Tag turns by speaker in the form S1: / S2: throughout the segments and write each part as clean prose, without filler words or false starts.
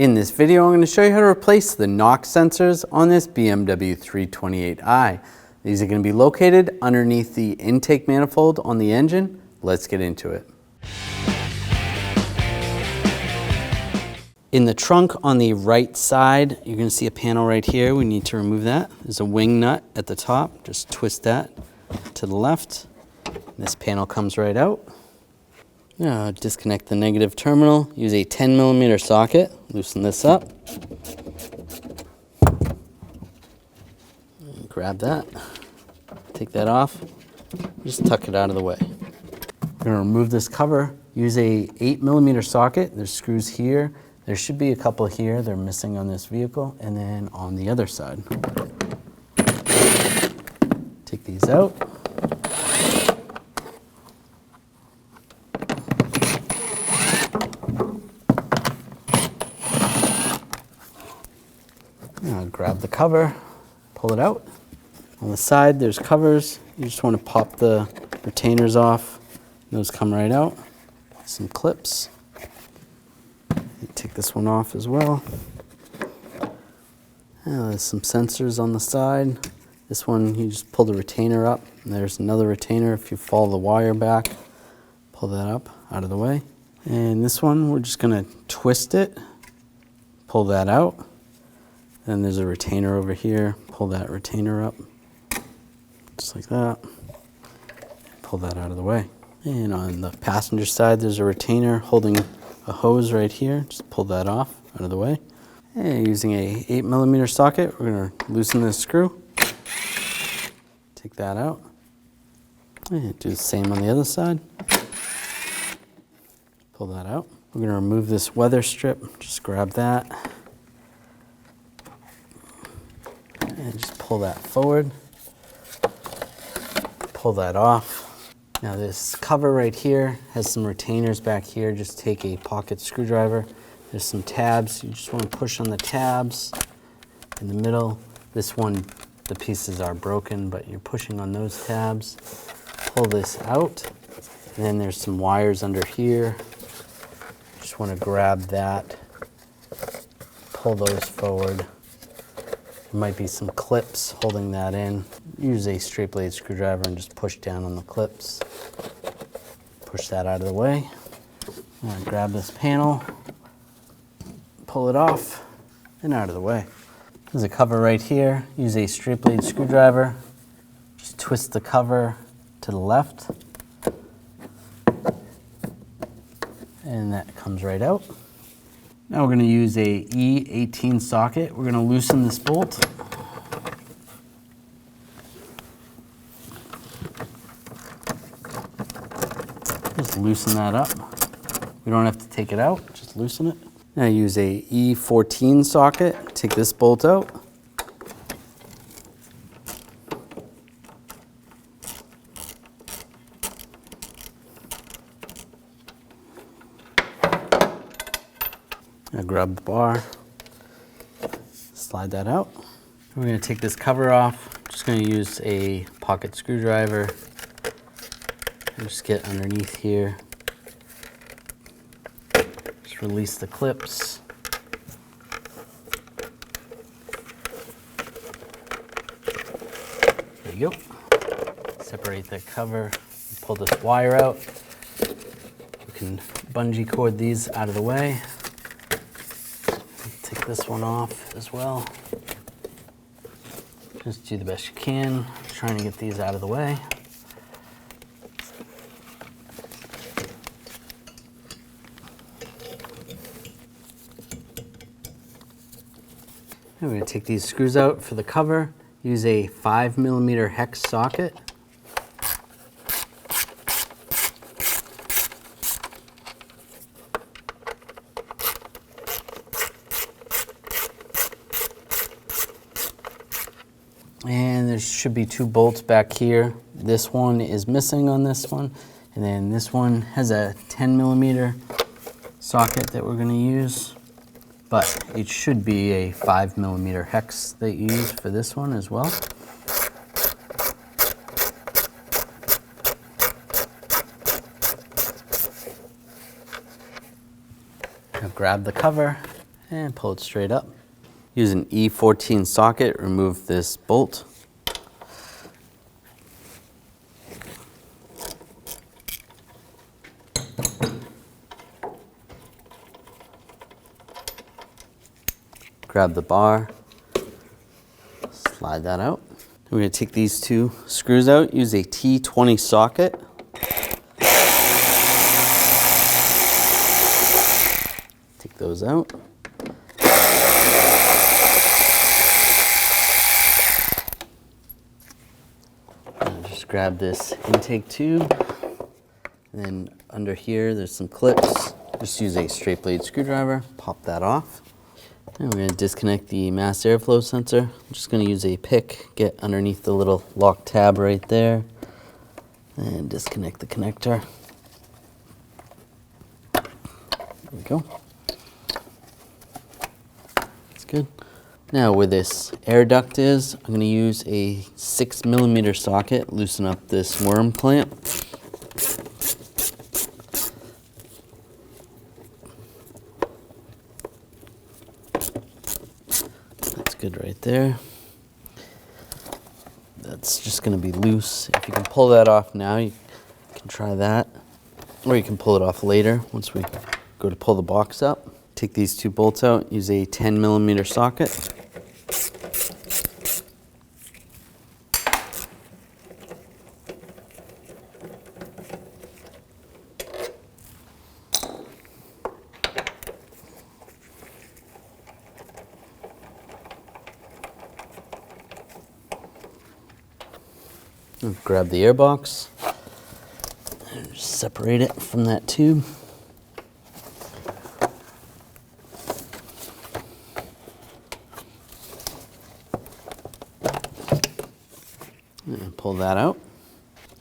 S1: In this video, I'm going to show you how to replace the knock sensors on this BMW 328i. These are going to be located underneath the intake manifold on the engine. Let's get into it. In the trunk on the right side, you're going to see a panel right here. We need to remove that. There's a wing nut at the top. Just twist that to the left. This panel comes right out. Now disconnect the negative terminal. Use a 10mm socket. Loosen this up. Grab that. Take that off. Just tuck it out of the way. We're going to remove this cover. Use a 8mm socket. There's screws here. There should be a couple here. They're missing on this vehicle. And then on the other side. Take these out. Now grab the cover, pull it out. On the side, there's covers. You just want to pop the retainers off. Those come right out. Some clips. You take this one off as well. Now there's some sensors on the side. This one, you just pull the retainer up. And there's another retainer. If you follow the wire back, pull that up out of the way. And this one, we're just going to twist it, pull that out. Then there's a retainer over here. Pull that retainer up, just like that. Pull that out of the way. And on the passenger side, there's a retainer holding a hose right here. Just pull that off out of the way. And using a 8mm socket, we're gonna loosen this screw. Take that out. And do the same on the other side. Pull that out. We're gonna remove this weather strip. Just grab that. And just pull that forward, pull that off. Now this cover right here has some retainers back here. Just take a pocket screwdriver. There's some tabs. You just want to push on the tabs in the middle. This one, the pieces are broken, but you're pushing on those tabs. Pull this out. And then there's some wires under here. Just want to grab that, pull those forward. There might be some clips holding that in. Use a straight blade screwdriver and just push down on the clips. Push that out of the way. I'm gonna grab this panel, pull it off, and out of the way. There's a cover right here. Use a straight blade screwdriver. Just twist the cover to the left. And that comes right out. Now we're going to use a E14 socket. We're going to loosen this bolt. Just loosen that up. We don't have to take it out, just loosen it. Now use a E14 socket. Take this bolt out. Now grab the bar, slide that out. We're going to take this cover off. Just going to use a pocket screwdriver and just get underneath here. Just release the clips. There you go. Separate the cover, pull this wire out. We can bungee cord these out of the way. Take this one off as well. Just do the best you can, trying to get these out of the way. And we're going to take these screws out for the cover. Use a 5mm hex socket. And there should be two bolts back here. This one is missing on this one. And then this one has a 10mm socket that we're going to use. But it should be a 5mm hex that you use for this one as well. Now grab the cover and pull it straight up. Use an E14 socket, remove this bolt. Grab the bar, slide that out. We're going to take these two screws out, use a T20 socket. Take those out. And just grab this intake tube. And then under here, there's some clips. Just use a straight blade screwdriver, pop that off. And we're going to disconnect the mass airflow sensor. I'm just going to use a pick, get underneath the little lock tab right there, and disconnect the connector. There we go. That's good. Now where this air duct is, I'm going to use a 6mm socket, loosen up this worm clamp. Good right there. That's just going to be loose. If you can pull that off now, you can try that. Or you can pull it off later once we go to pull the box up. Take these two bolts out, use a 10mm socket. Grab the air box and just separate it from that tube. And pull that out.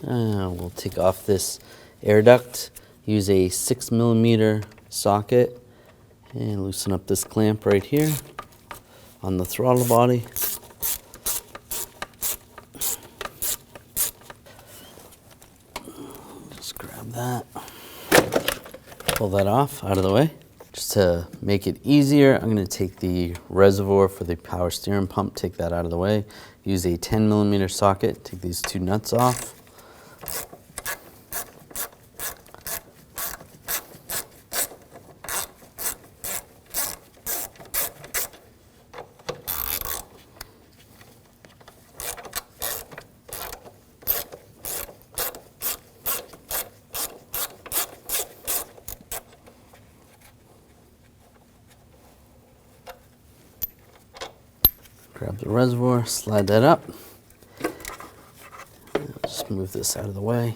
S1: We'll take off this air duct, use a 6mm socket, and loosen up this clamp right here on the throttle body. That. Pull that off out of the way. Just to make it easier, I'm going to take the reservoir for the power steering pump, take that out of the way. Use a 10mm socket, take these two nuts off. Grab the reservoir, slide that up. Just move this out of the way.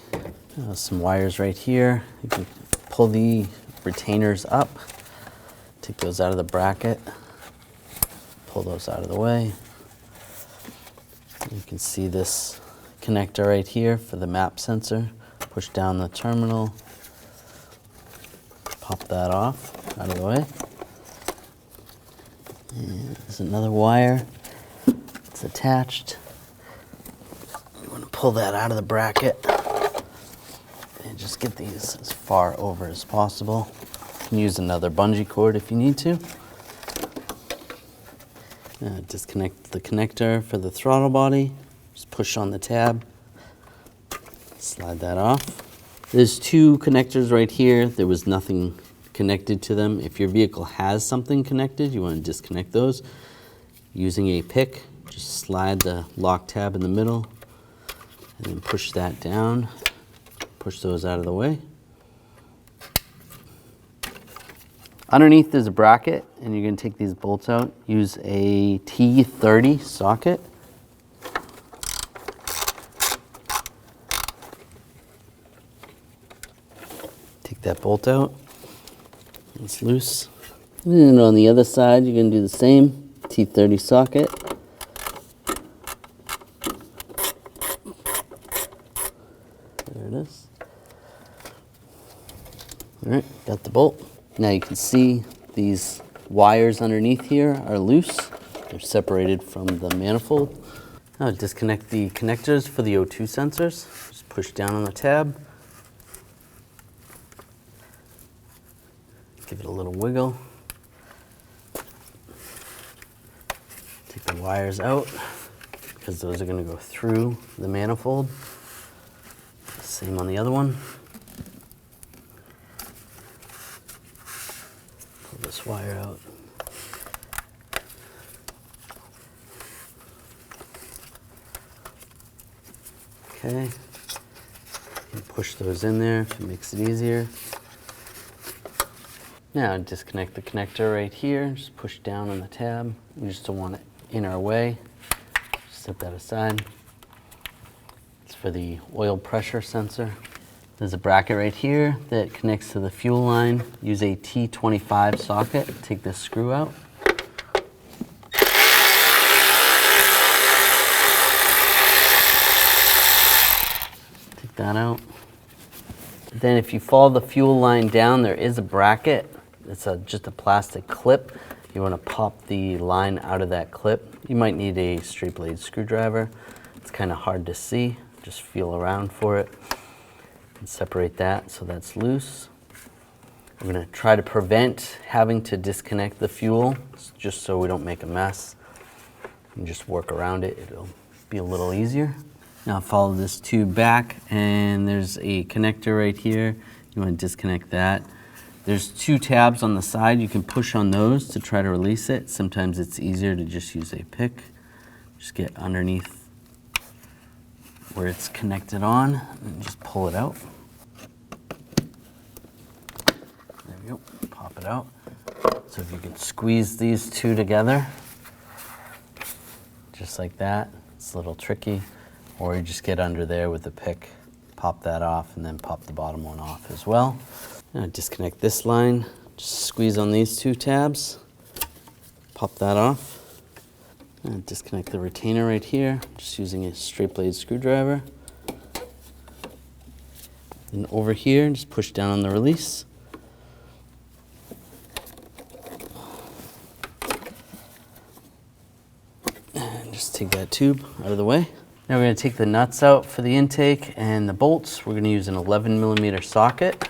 S1: Some wires right here. You can pull the retainers up, take those out of the bracket, pull those out of the way. You can see this connector right here for the map sensor. Push down the terminal, pop that off out of the way. And there's another wire. It's attached. You want to pull that out of the bracket and just get these as far over as possible. You can use another bungee cord if you need to. Disconnect the connector for the throttle body. Just push on the tab. Slide that off. There's two connectors right here. There was nothing connected to them. If your vehicle has something connected, you want to disconnect those. Using a pick, just slide the lock tab in the middle and then push that down. Push those out of the way. Underneath there's a bracket, and you're going to take these bolts out. Use a T30 socket. Take that bolt out. It's loose. And on the other side, you're going to do the same. T30 socket. There it is. All right, got the bolt. Now you can see these wires underneath here are loose. They're separated from the manifold. Now disconnect the connectors for the O2 sensors. Just push down on the tab. Give it a little wiggle. Take the wires out because those are going to go through the manifold. Same on the other one. Pull this wire out. Okay, and push those in there if it makes it easier. Now disconnect the connector right here, just push down on the tab. We just don't want it in our way. Just set that aside. It's for the oil pressure sensor. There's a bracket right here that connects to the fuel line. Use a T25 socket. Take this screw out. Take that out. Then if you follow the fuel line down, there is a bracket. It's just a plastic clip. You want to pop the line out of that clip. You might need a straight blade screwdriver. It's kind of hard to see. Just feel around for it and separate that so that's loose. We're going to try to prevent having to disconnect the fuel just so we don't make a mess. And just work around it. It'll be a little easier. Now follow this tube back and there's a connector right here. You want to disconnect that. There's two tabs on the side. You can push on those to try to release it. Sometimes it's easier to just use a pick. Just get underneath where it's connected on and just pull it out. There we go, pop it out. So if you can squeeze these two together, just like that, it's a little tricky. Or you just get under there with the pick, pop that off, and then pop the bottom one off as well. Now disconnect this line, just squeeze on these two tabs, pop that off. And disconnect the retainer right here, just using a straight blade screwdriver. And over here, just push down on the release. And just take that tube out of the way. Now we're going to take the nuts out for the intake and the bolts. We're going to use an 11mm socket.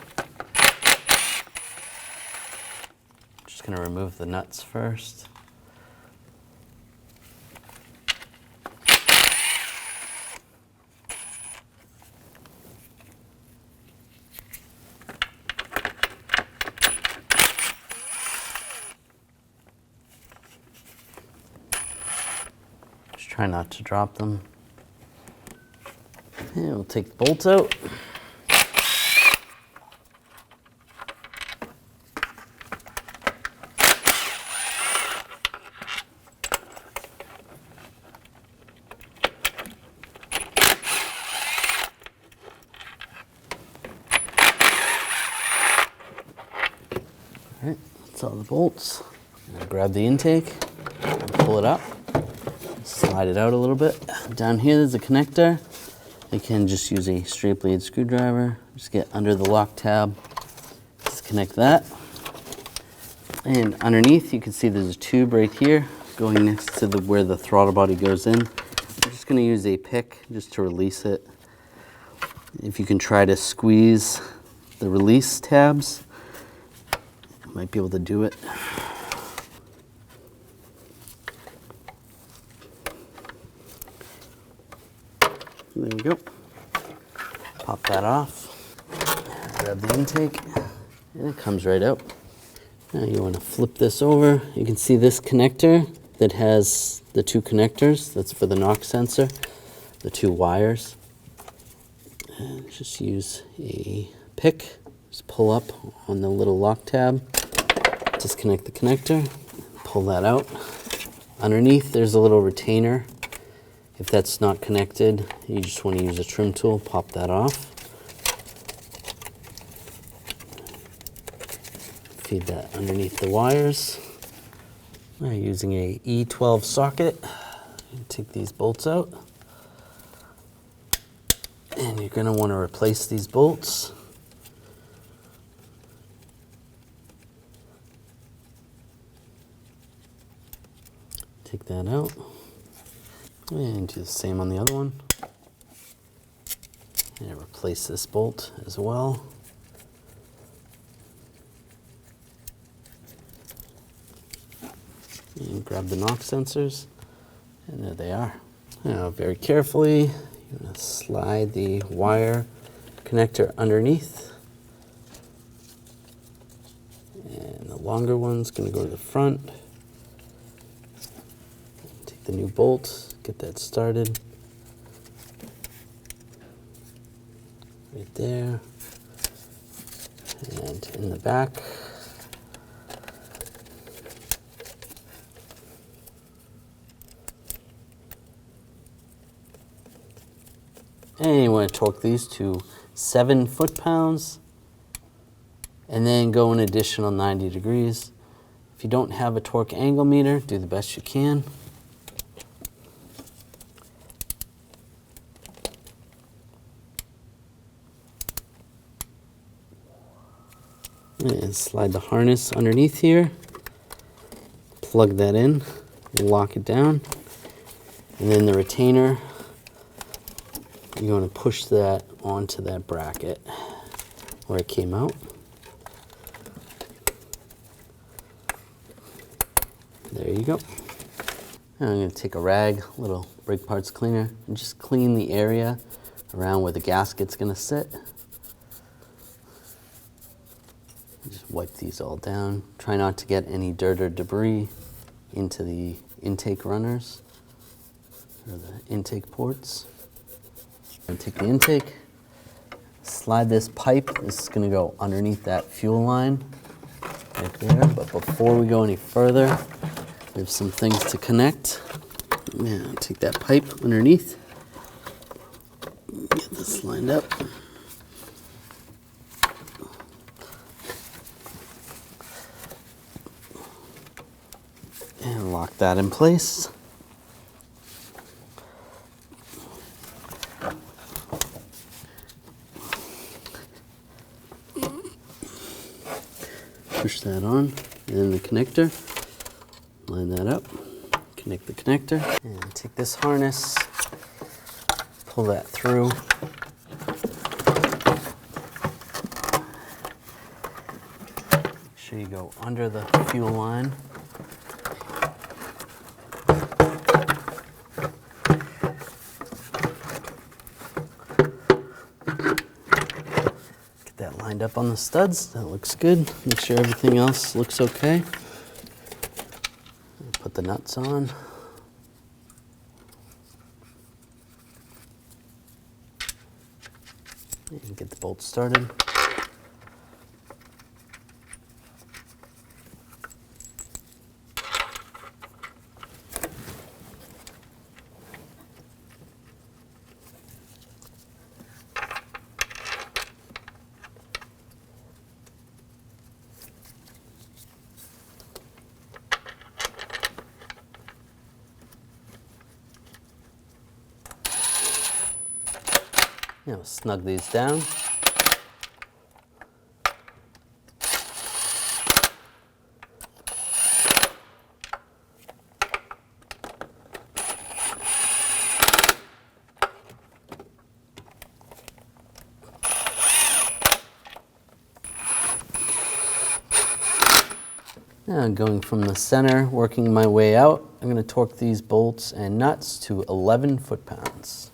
S1: Just going to remove the nuts first. Just try not to drop them. And we'll take the bolts out. All right, that's all the bolts. Now grab the intake and pull it up. Slide it out a little bit. Down here there's a connector. You can just use a straight blade screwdriver. Just get under the lock tab, disconnect that. And underneath you can see there's a tube right here going next to where the throttle body goes in. I'm just going to use a pick just to release it. If you can try to squeeze the release tabs, you might be able to do it. There we go. Pop that off. Grab the intake, and it comes right out. Now you want to flip this over. You can see this connector that has the two connectors. That's for the knock sensor, the two wires. And just use a pick. Just pull up on the little lock tab. Disconnect the connector. Pull that out. Underneath there's a little retainer. If that's not connected, you just want to use a trim tool, pop that off. Feed that underneath the wires. Now using a E14 socket, take these bolts out. And you're going to want to replace these bolts. Take that out. And do the same on the other one. And replace this bolt as well. And grab the knock sensors. And there they are. Now, very carefully, you're going to slide the wire connector underneath. And the longer one's going to go to the front. Take the new bolt, get that started. Right there. And in the back. And you want to torque these to 7 foot-pounds and then go an additional 90 degrees. If you don't have a torque angle meter, do the best you can. And slide the harness underneath here, plug that in, lock it down, and then the retainer, you're going to push that onto that bracket where it came out. There you go. Now I'm going to take a rag, a little brake parts cleaner, and just clean the area around where the gasket's going to sit. Just wipe these all down. Try not to get any dirt or debris into the intake runners or the intake ports. I'm going to take the intake, slide this pipe. This is going to go underneath that fuel line right there. But before we go any further, we have some things to connect. Now take that pipe underneath, get this lined up. And lock that in place. Push that on, and then the connector. Line that up, connect the connector, and take this harness, pull that through. Make sure you go under the fuel line. Get that lined up on the studs. That looks good. Make sure everything else looks okay. Put the nuts on. And get the bolts started. Now snug these down. Now going from the center, working my way out, I'm going to torque these bolts and nuts to 11 foot-pounds.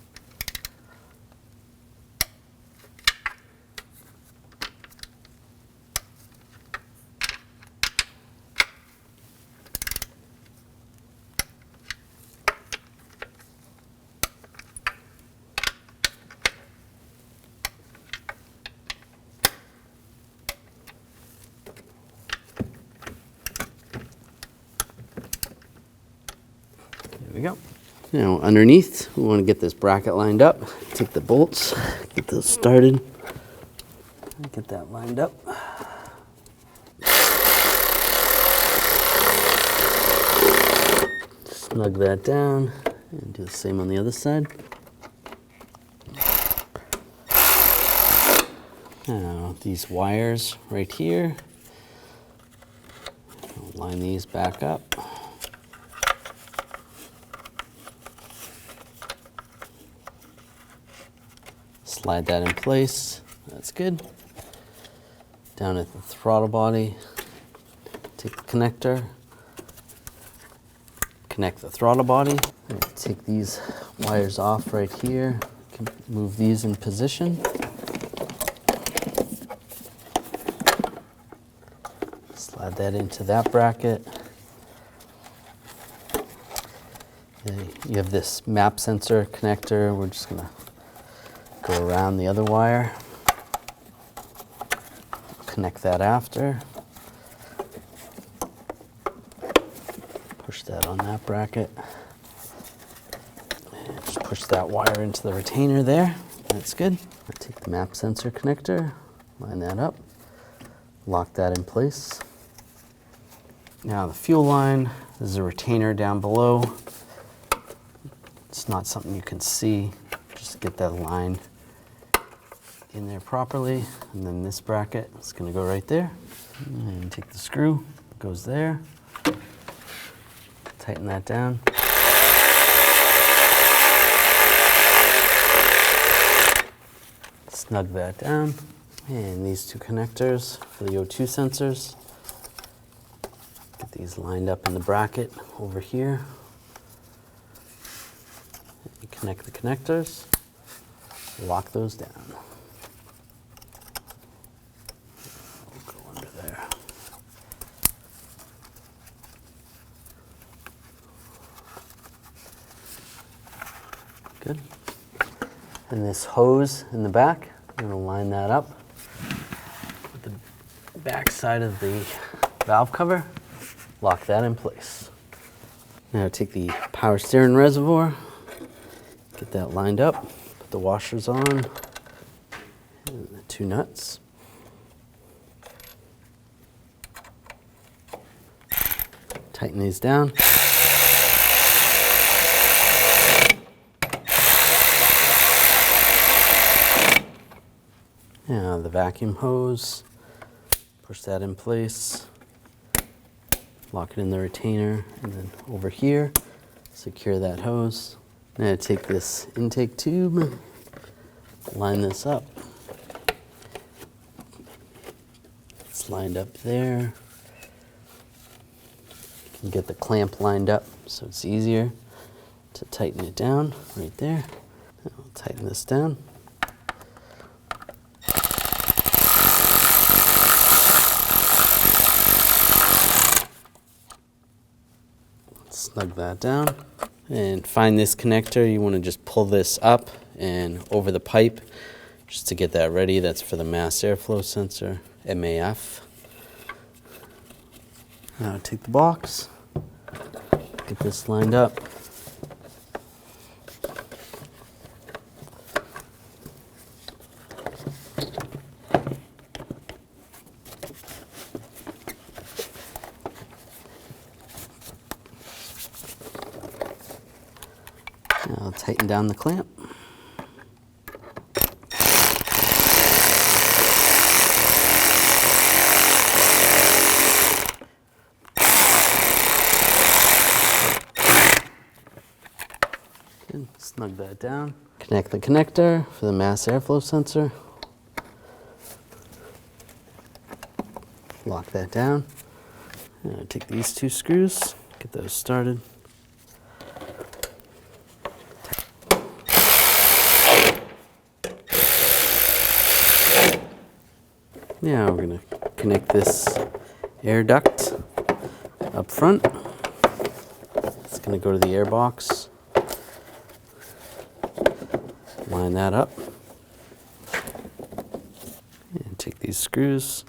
S1: There we go. Now underneath, we want to get this bracket lined up. Take the bolts, get those started, get that lined up. Snug that down and do the same on the other side. Now these wires right here, I'll line these back up. Slide that in place. That's good. Down at the throttle body, take the connector, connect the throttle body. Take these wires off right here. You can move these in position. Slide that into that bracket. You have this map sensor connector. We're just going to go around the other wire. Connect that after. Push that on that bracket. And just push that wire into the retainer there. That's good. I'll take the map sensor connector, line that up, lock that in place. Now the fuel line, there's a retainer down below. It's not something you can see. Just get that line in there properly. And then this bracket is going to go right there. And take the screw, goes there. Tighten that down. Snug that down. And these two connectors for the O2 sensors. Get these lined up in the bracket over here. You connect the connectors, lock those down. We'll go under there. Good. And this hose in the back, I'm going to line that up with the back side of the valve cover. Lock that in place. Now take the power steering reservoir, get that lined up, put the washers on, and the two nuts. Tighten these down. Now the vacuum hose, push that in place. Lock it in the retainer, and then over here, secure that hose. Now take this intake tube, line this up. It's lined up there. You can get the clamp lined up so it's easier to tighten it down right there. I'll tighten this down. Snug that down. And find this connector. You want to just pull this up and over the pipe just to get that ready. That's for the mass airflow sensor, MAF. Now take the box, get this lined up. I'll tighten down the clamp. Good. Snug that down. Connect the connector for the mass airflow sensor. Lock that down. Now take these two screws, get those started. Now we're going to connect this air duct up front. It's going to go to the air box. Line that up. And take these screws.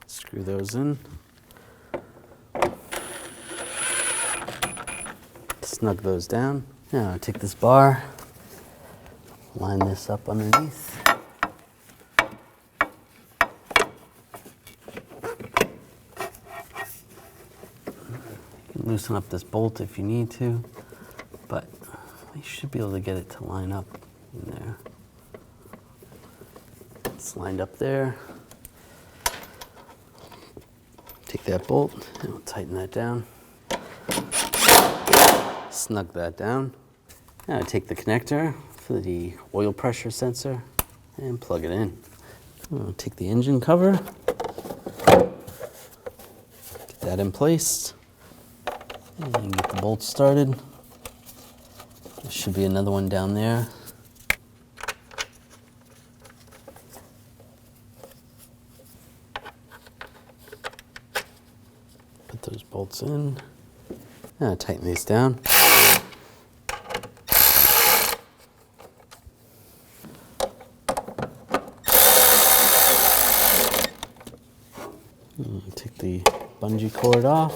S1: Screw those in. Snug those down. Now take this bar. Line this up underneath. You can loosen up this bolt if you need to, but you should be able to get it to line up in there. It's lined up there. Take that bolt and we'll tighten that down. Snug that down. Now take the connector for the oil pressure sensor and plug it in. I'll take the engine cover, get that in place. And get the bolts started. There should be another one down there. Put those bolts in. Now tighten these down. Take the bungee cord off.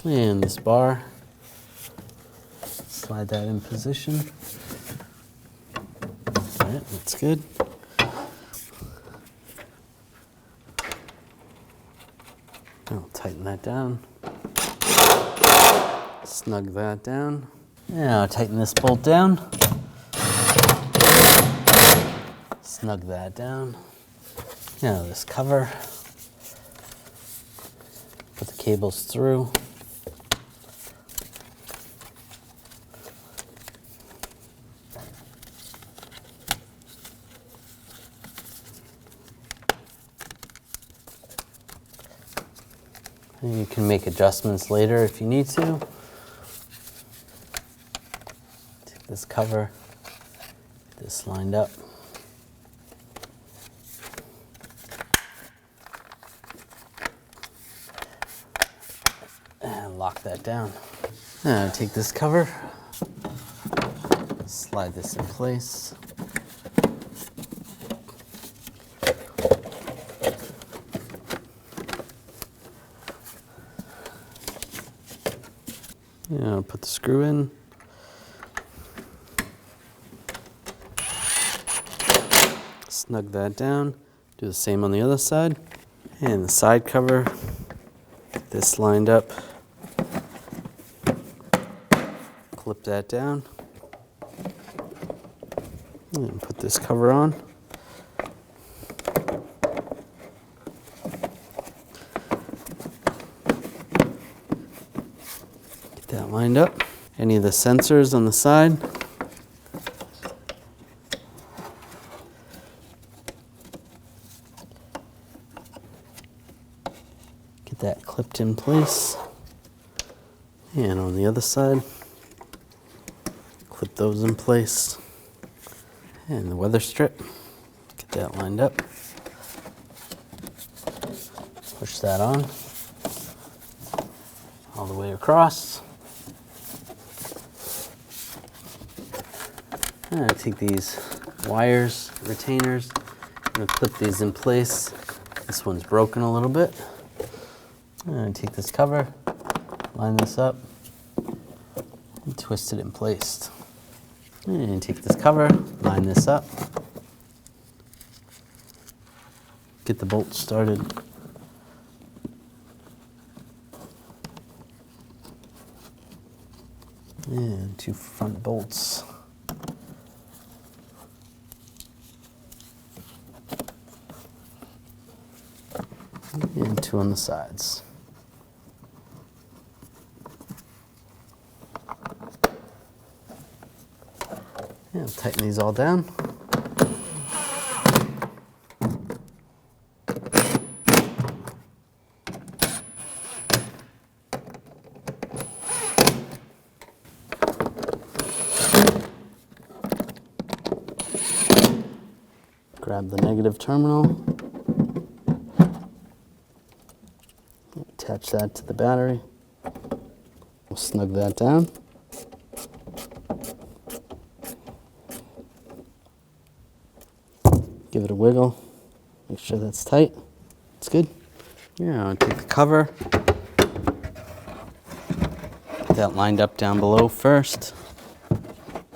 S1: And this bar, slide that in position. All right, that's good. I'll tighten that down. Snug that down. Now I'll tighten this bolt down. Snug that down. Now this cover, put the cables through. And you can make adjustments later if you need to. Take this cover, get this lined up. And lock that down. Now take this cover, slide this in place. Put the screw in. Snug that down. Do the same on the other side. And the side cover, get this lined up. Clip that down. And put this cover on. That lined up. Any of the sensors on the side. Get that clipped in place. And on the other side, clip those in place. And the weather strip, get that lined up. Push that on all the way across. And I take these wires, retainers, I'm going to clip these in place. This one's broken a little bit. And I take this cover, line this up, and twist it in place. And take this cover, line this up, get the bolts started. And 2 front bolts. And 2 on the sides. And tighten these all down. Grab the negative terminal. Attach that to the battery. We'll snug that down. Give it a wiggle. Make sure that's tight. It's good. Yeah, I'll take the cover. Get that lined up down below first.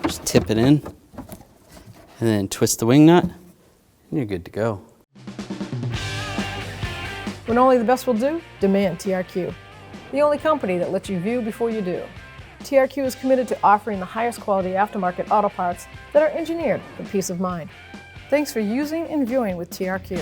S1: Just tip it in. And then twist the wing nut. And you're good to go.
S2: When only the best will do, demand TRQ. The only company that lets you view before you do. TRQ is committed to offering the highest quality aftermarket auto parts that are engineered for peace of mind. Thanks for using and viewing with TRQ.